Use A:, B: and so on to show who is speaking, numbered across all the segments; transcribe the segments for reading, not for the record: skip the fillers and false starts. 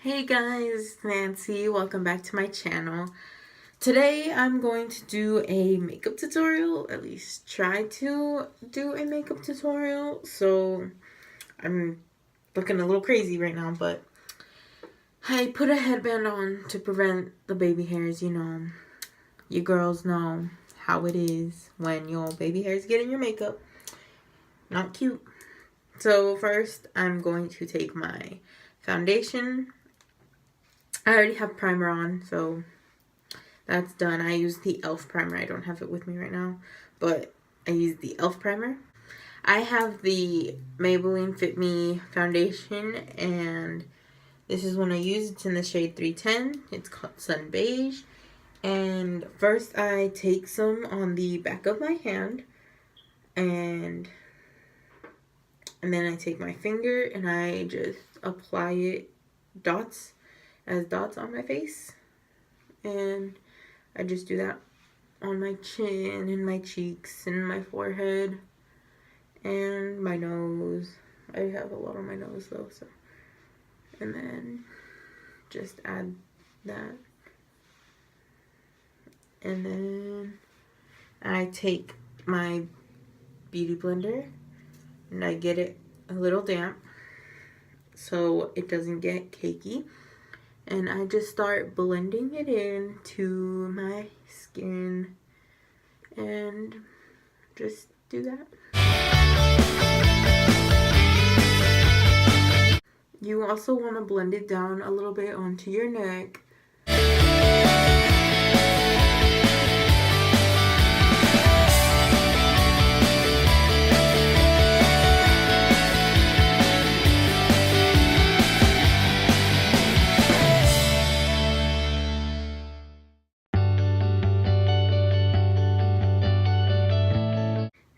A: Hey guys, Nancy. Welcome back to my channel. Today I'm going to do a makeup tutorial, at least try to do a makeup tutorial. So I'm looking a little crazy right now, but I put a headband on to prevent the baby hairs. You girls know how it is when your baby hairs get in your makeup. Not cute. So first I'm going to take my foundation. I already have primer on, so that's done. I used the e.l.f. primer. I don't have it with me right now, but I used the e.l.f. primer. I have the Maybelline Fit Me foundation, and this is one I use. It's in the shade 310. It's called Sun Beige. And first I take some on the back of my hand, and then I take my finger and I just apply it as dots on my face. And I just do that on my chin and my cheeks and my forehead and my nose. I have a lot on my nose though, so. And then just add that. And then I take my beauty blender and I get it a little damp so it doesn't get cakey. And I just start blending it into my skin and just do that. You also want to blend it down a little bit onto your neck.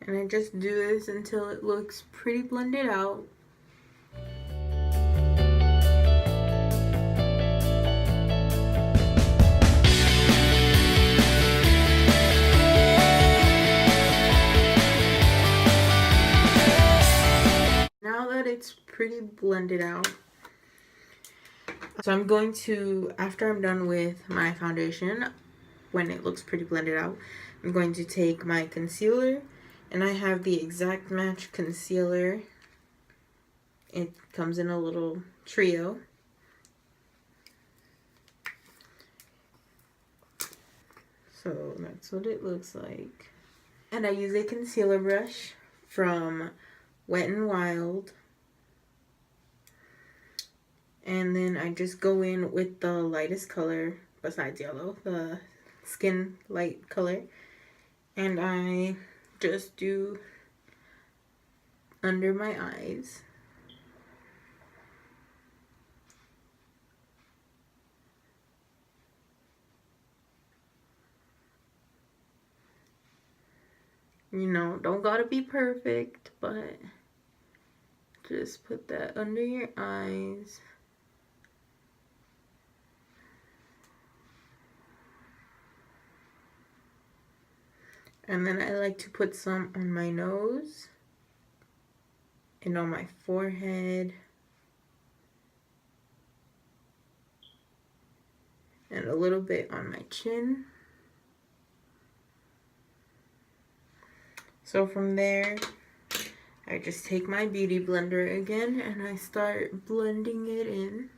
A: And I just do this until it looks pretty blended out. Now that it's pretty blended out, so I'm going to, after I'm done with my foundation, when it looks pretty blended out, I'm going to take my concealer. And I have the Exact Match concealer. It comes in a little trio. So that's what it looks like. And I use a concealer brush from Wet n Wild. And then I just go in with the lightest color besides yellow, the skin light color. And I just do under my eyes. Don't gotta be perfect, but just put that under your eyes. And then I like to put some on my nose and on my forehead and a little bit on my chin. So from there, I just take my beauty blender again and I start blending it in.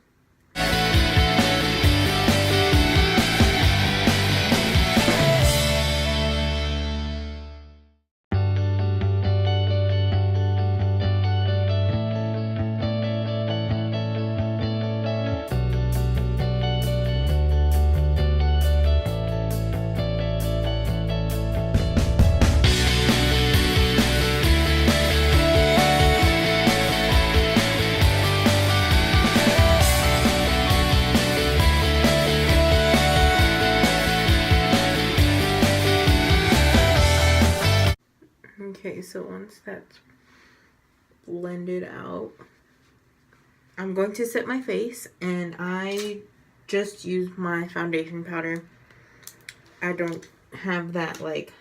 A: Okay, so once that's blended out, I'm going to set my face, and I just use my foundation powder. I don't have that like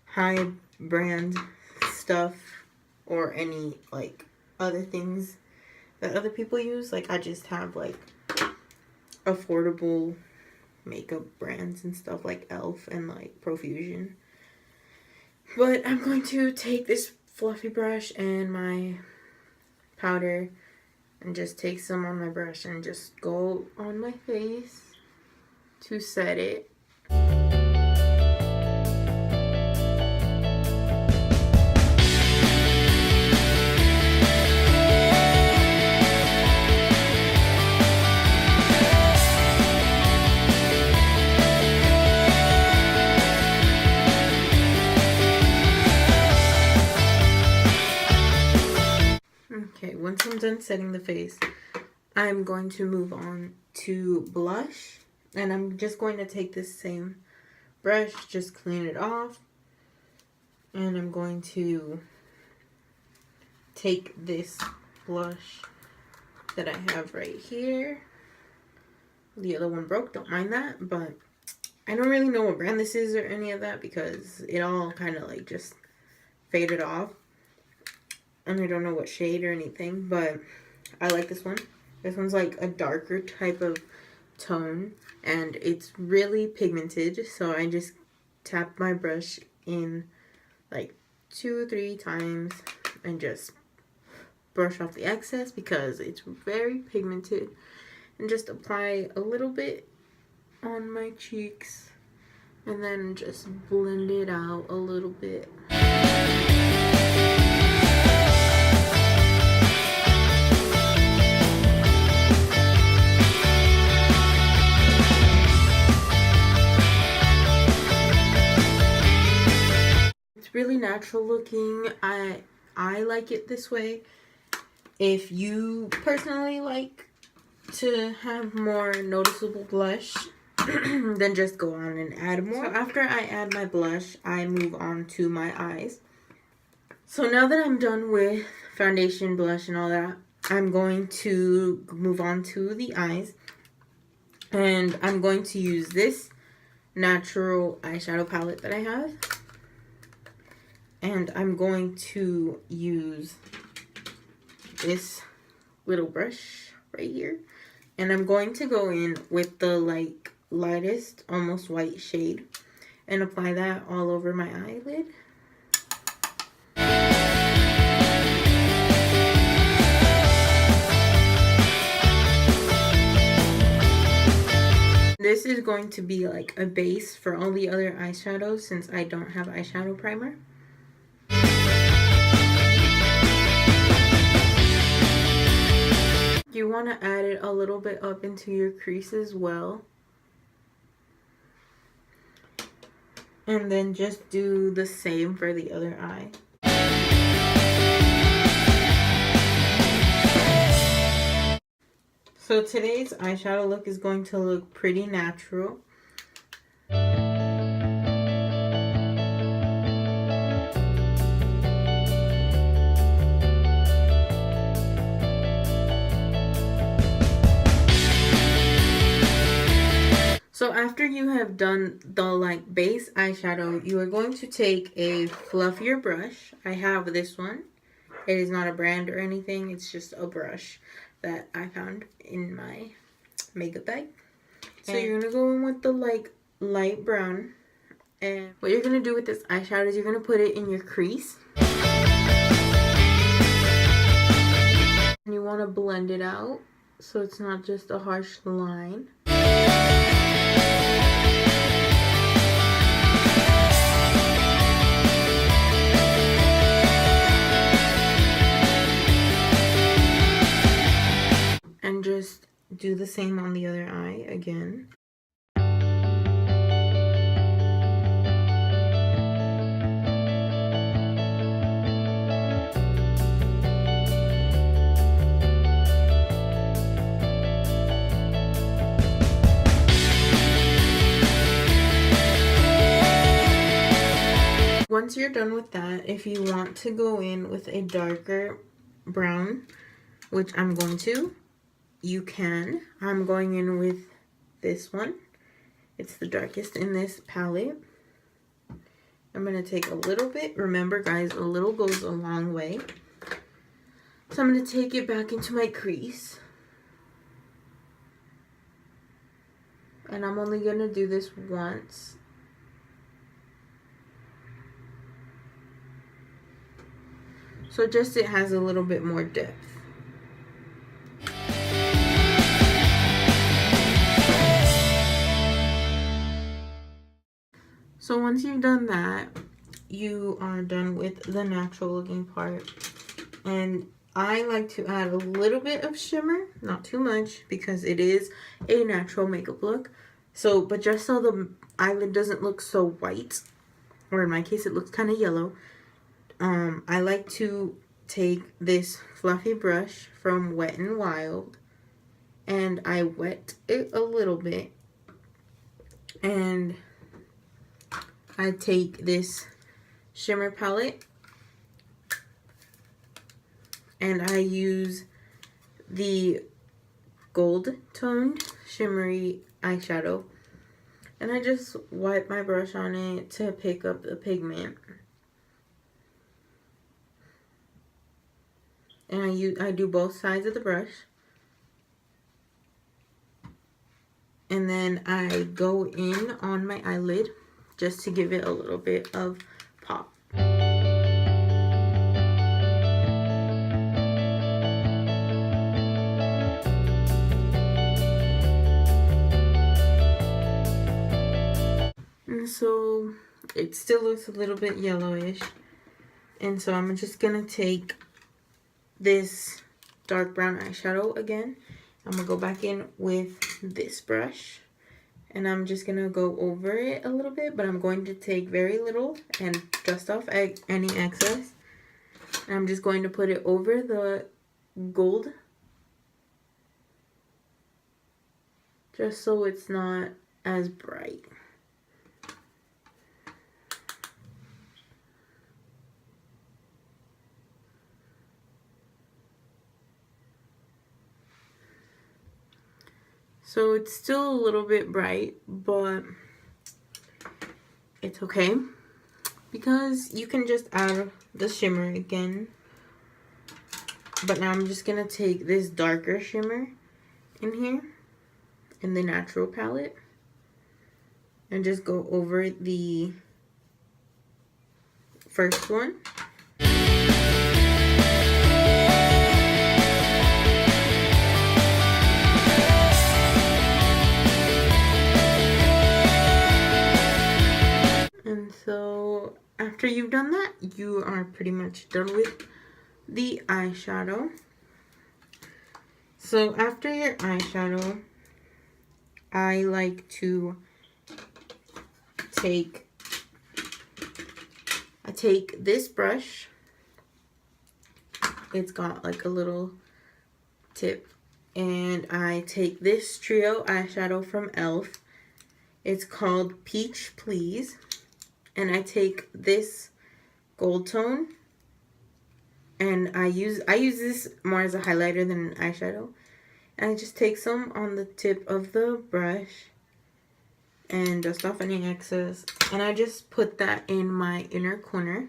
A: high brand stuff or any like other things that other people use. Like I just have like affordable makeup brands and stuff like e.l.f. and like Profusion. But I'm going to take this fluffy brush and my powder and just take some on my brush and just go on my face to set it. Okay, once I'm done setting the face, I'm going to move on to blush. And I'm just going to take this same brush, just clean it off. And I'm going to take this blush that I have right here. The other one broke, don't mind that. But I don't really know what brand this is or any of that because it all kind of like just faded off. And I don't know what shade or anything, but I like this one. This one's like a darker type of tone, and it's really pigmented. So I just tap my brush in like 2 or 3 times and just brush off the excess because it's very pigmented. And just apply a little bit on my cheeks and then just blend it out a little bit. Really natural looking. I like it this way. If you personally like to have more noticeable blush, then just go on and add more. So after I add my blush, I move on to my eyes. So now that I'm done with foundation, blush, and all that, I'm going to move on to the eyes. And I'm going to use this natural eyeshadow palette that I have. And I'm going to use this little brush right here. And I'm going to go in with the like lightest, almost white shade. And apply that all over my eyelid. This is going to be like a base for all the other eyeshadows since I don't have eyeshadow primer. You want to add it a little bit up into your crease as well. And then just do the same for the other eye. So today's eyeshadow look is going to look pretty natural. So after you have done the like base eyeshadow, you are going to take a fluffier brush. I have this one. It is not a brand or anything. It's just a brush that I found in my makeup bag. So you're going to go in with the like light brown. And what you're going to do with this eyeshadow is you're going to put it in your crease. And you want to blend it out so it's not just a harsh line. And just do the same on the other eye again. Once you're done with that, if you want to go in with a darker brown, which I'm going to, you can. I'm going in with this one. It's the darkest in this palette. I'm going to take a little bit. Remember, guys, a little goes a long way. So I'm going to take it back into my crease. And I'm only going to do this once. So just it has a little bit more depth. So once you've done that, you are done with the natural looking part. And I like to add a little bit of shimmer, not too much, because it is a natural makeup look. So, but just so the eyelid doesn't look so white, or in my case it looks kind of yellow, I like to take this fluffy brush from Wet n Wild, and I wet it a little bit, and I take this shimmer palette, and I use the gold toned shimmery eyeshadow, and I just wipe my brush on it to pick up the pigment. And I do both sides of the brush. And then I go in on my eyelid just to give it a little bit of pop. And so it still looks a little bit yellowish. And so I'm just gonna take this dark brown eyeshadow again. I'm gonna go back in with this brush, and I'm just gonna go over it a little bit, but I'm going to take very little and dust off any excess. And I'm just going to put it over the gold, just so it's not as bright. So it's still a little bit bright, but it's okay, because you can just add the shimmer again. But now I'm just gonna take this darker shimmer in here in the natural palette and just go over the first one. And so after you've done that, you are pretty much done with the eyeshadow. So after your eyeshadow, I like to take this brush. It's got like a little tip, and I take this trio eyeshadow from e.l.f. It's called Peach Please. And I take this gold tone, and I use this more as a highlighter than an eyeshadow. And I just take some on the tip of the brush and dust off any excess. And I just put that in my inner corner.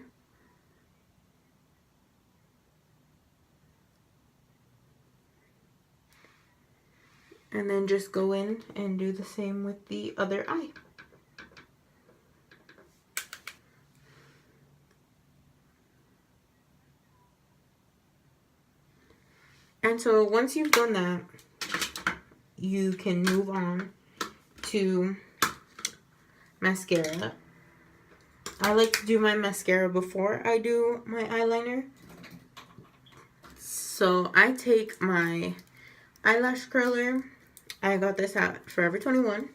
A: And then just go in and do the same with the other eye. And so once you've done that, you can move on to mascara. I like to do my mascara before I do my eyeliner. So I take my eyelash curler. I got this at Forever 21.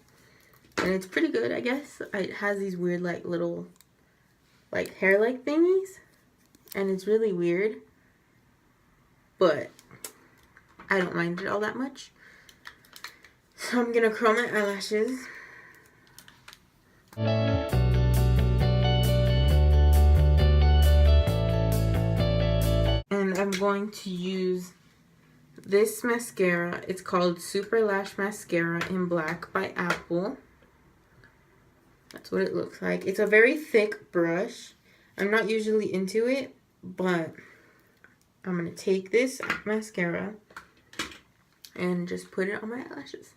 A: And it's pretty good, I guess. It has these weird like little like hair-like thingies. And it's really weird. But I don't mind it all that much. So I'm gonna curl my eyelashes. And I'm going to use this mascara. It's called Super Lash Mascara in Black by Apple. That's what it looks like. It's a very thick brush. I'm not usually into it, but I'm gonna take this mascara and just put it on my eyelashes.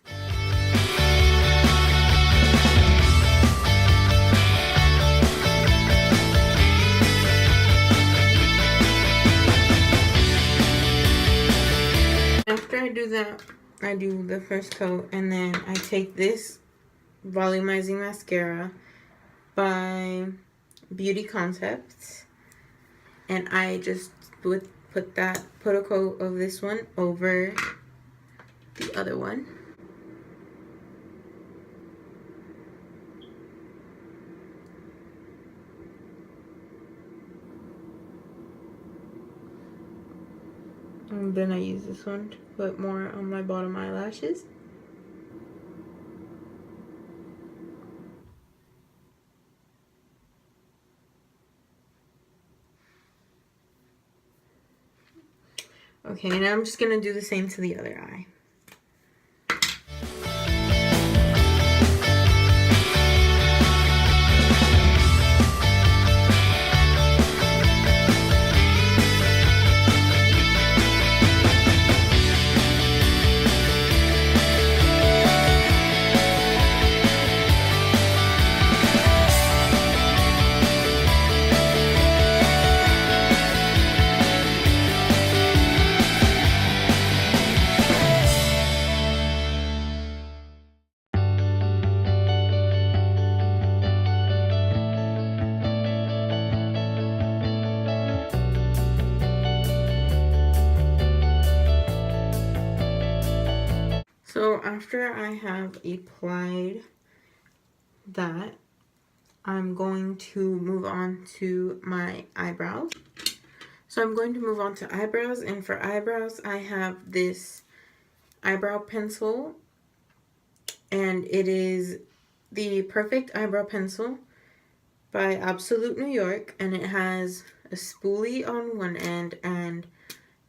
A: After I do that, I do the first coat, and then I take this volumizing mascara by Beauty Concepts, and I just put a coat of this one over the other one. And then I use this one to put more on my bottom eyelashes. Okay, now I'm just gonna do the same to the other eye. So after I have applied that, I'm going to move on to my eyebrows. So I'm going to move on to eyebrows, and for eyebrows I have this eyebrow pencil, and it is the Perfect Eyebrow Pencil by Absolute New York, and it has a spoolie on one end and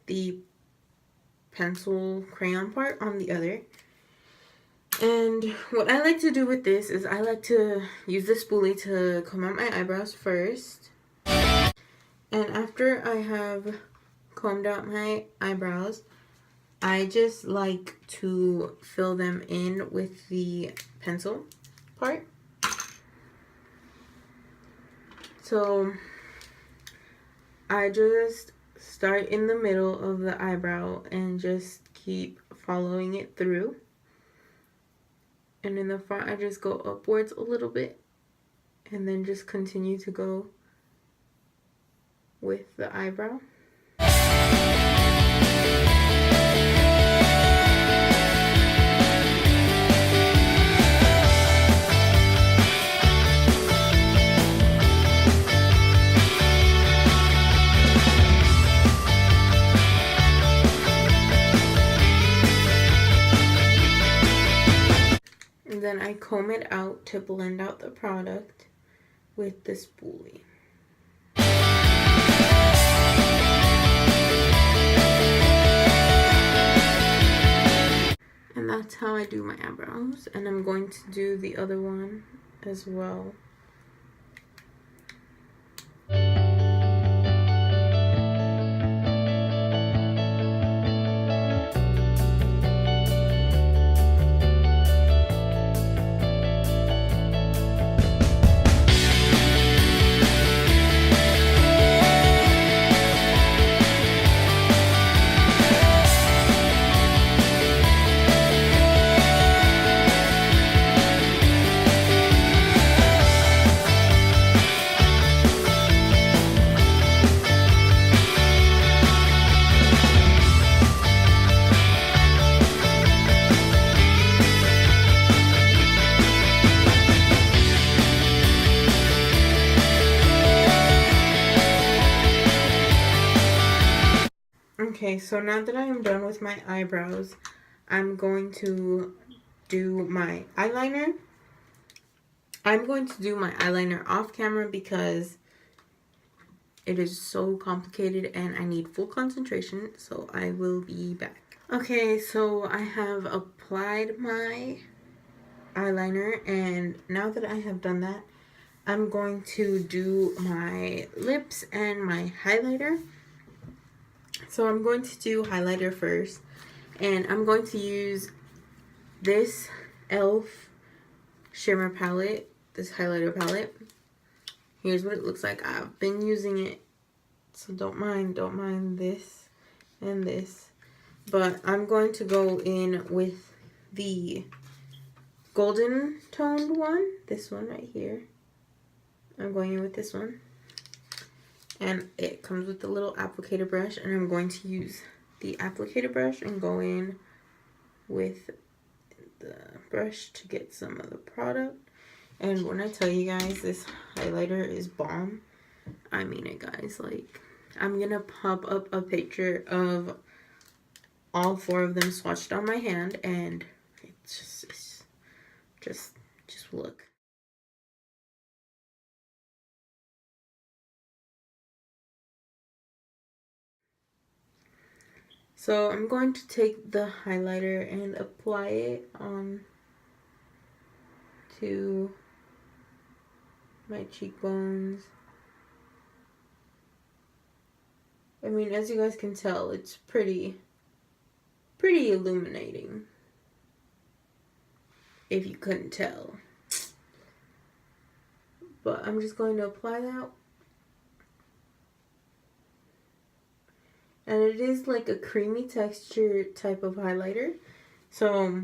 A: the pencil crayon part on the other. And what I like to do with this is I like to use the spoolie to comb out my eyebrows first. And after I have combed out my eyebrows, I just like to fill them in with the pencil part. So I just start in the middle of the eyebrow and just keep following it through. And in the front, I just go upwards a little bit and then just continue to go with the eyebrow. And then I comb it out to blend out the product with the spoolie. And that's how I do my eyebrows. And I'm going to do the other one as well. Okay, so now that I am done with my eyebrows, I'm going to do my eyeliner. I'm going to do my eyeliner off camera because it is so complicated and I need full concentration, so I will be back. Okay, so I have applied my eyeliner, and now that I have done that, I'm going to do my lips and my highlighter. So I'm going to do highlighter first, and I'm going to use this e.l.f. shimmer palette, this highlighter palette. Here's what it looks like. I've been using it, so don't mind this and this. But I'm going to go in with the golden toned one. This one right here. I'm going in with this one. And it comes with the little applicator brush. And I'm going to use the applicator brush and go in with the brush to get some of the product. And when I tell you guys this highlighter is bomb, I mean it, guys. Like, I'm gonna pop up a picture of all 4 of them swatched on my hand, and it's just look. So I'm going to take the highlighter and apply it on to my cheekbones. I mean, as you guys can tell, it's pretty illuminating, if you couldn't tell. But I'm just going to apply that. And it is like a creamy texture type of highlighter. So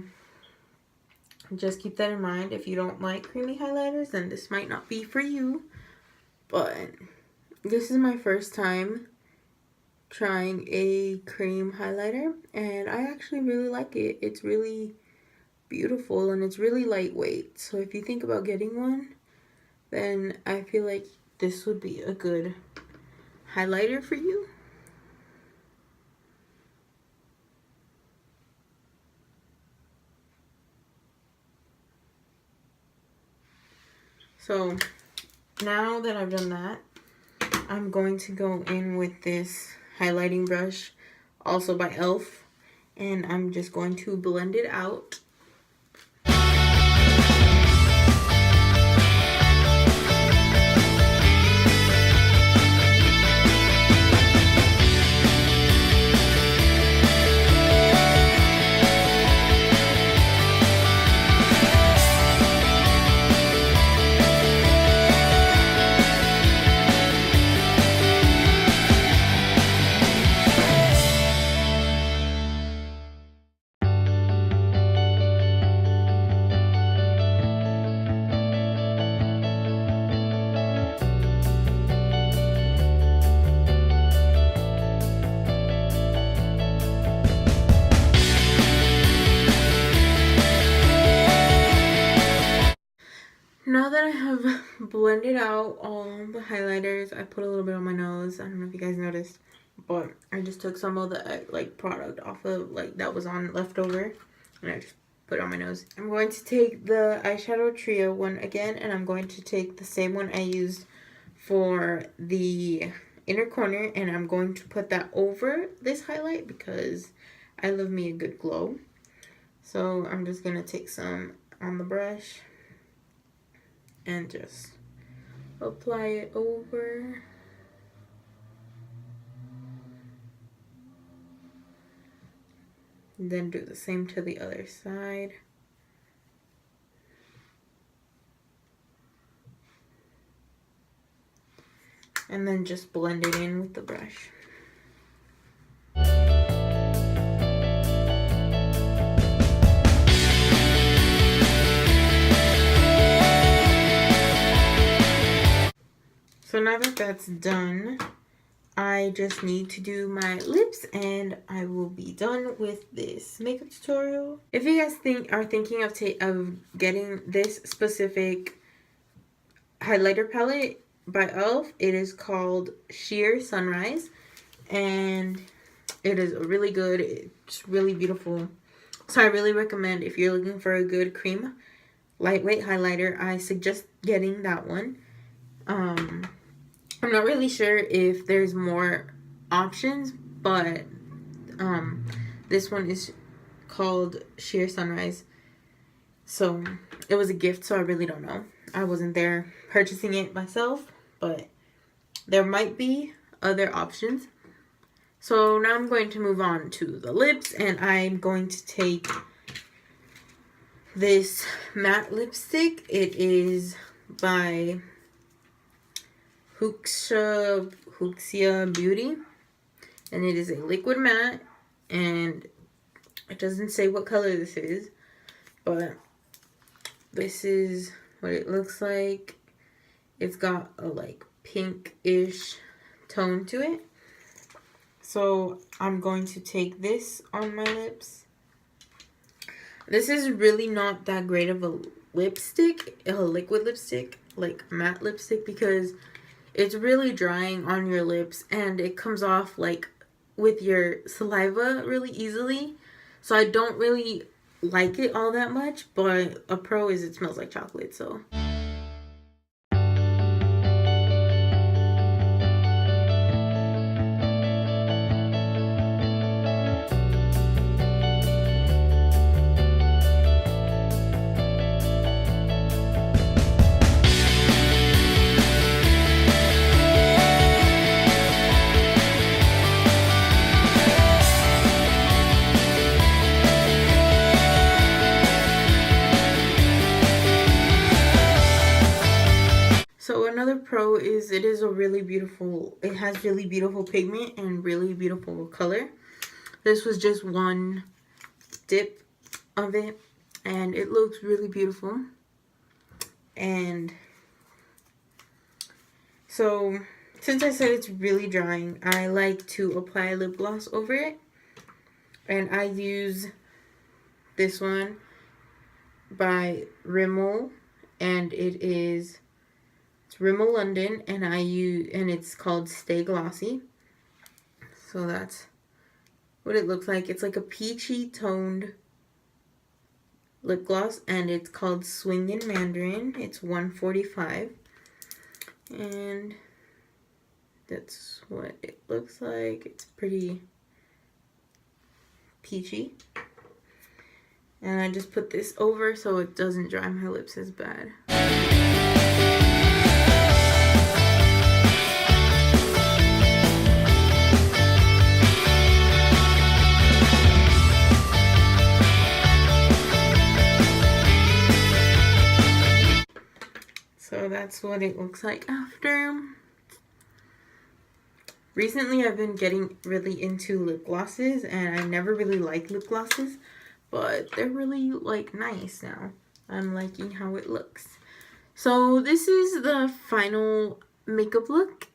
A: just keep that in mind. If you don't like creamy highlighters, then this might not be for you. But this is my first time trying a cream highlighter, and I actually really like it. It's really beautiful and it's really lightweight. So if you think about getting one, then I feel like this would be a good highlighter for you. So now that I've done that, I'm going to go in with this highlighting brush, also by e.l.f. And I'm just going to blend it out. Now that I have blended out all the highlighters, I put a little bit on my nose. I don't know if you guys noticed, but I just took some of the like product off of like that was on leftover, and I just put it on my nose. I'm going to take the eyeshadow trio one again, and I'm going to take the same one I used for the inner corner, and I'm going to put that over this highlight because I love me a good glow. So I'm just gonna take some on the brush and just apply it over. And then do the same to the other side. And then just blend it in with the brush. So now that that's done, I just need to do my lips and I will be done with this makeup tutorial. If you guys are thinking of getting this specific highlighter palette by e.l.f., it is called Sheer Sunrise, and it is really good. It's really beautiful. So I really recommend, if you're looking for a good cream lightweight highlighter, I suggest getting that one. I'm not really sure if there's more options, but this one is called Sheer Sunrise. So it was a gift, so I really don't know. I wasn't there purchasing it myself, but there might be other options. So now I'm going to move on to the lips, and I'm going to take this matte lipstick. It is by Huxia Beauty, and it is a liquid matte, and It doesn't say what color this is, but this is what it looks like. It's got a like pinkish tone to it. So I'm going to take this on my lips. This is really not that great of a lipstick, a liquid lipstick, like matte lipstick, because it's really drying on your lips and it comes off like with your saliva really easily. So I don't really like it all that much, but a pro is it smells like chocolate, so. So another pro is it has really beautiful pigment and really beautiful color. This was just one dip of it and it looks really beautiful. And so since I said it's really drying, I like to apply lip gloss over it. And I use this one by Rimmel, and it's Rimmel London, and it's called Stay Glossy. So that's what it looks like. It's like a peachy toned lip gloss, and it's called Swingin' Mandarin. It's $1.45, and that's what it looks like. It's pretty peachy. And I just put this over so it doesn't dry my lips as bad. So that's what it looks like after. Recently I've been getting really into lip glosses, and I never really liked lip glosses, but they're really like nice now. I'm liking how it looks. So this is the final makeup look.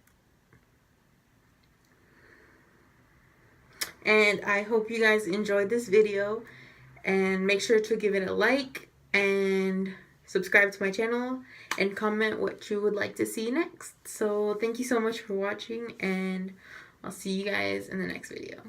A: And I hope you guys enjoyed this video, and make sure to give it a like and subscribe to my channel and comment what you would like to see next. So thank you so much for watching, and I'll see you guys in the next video.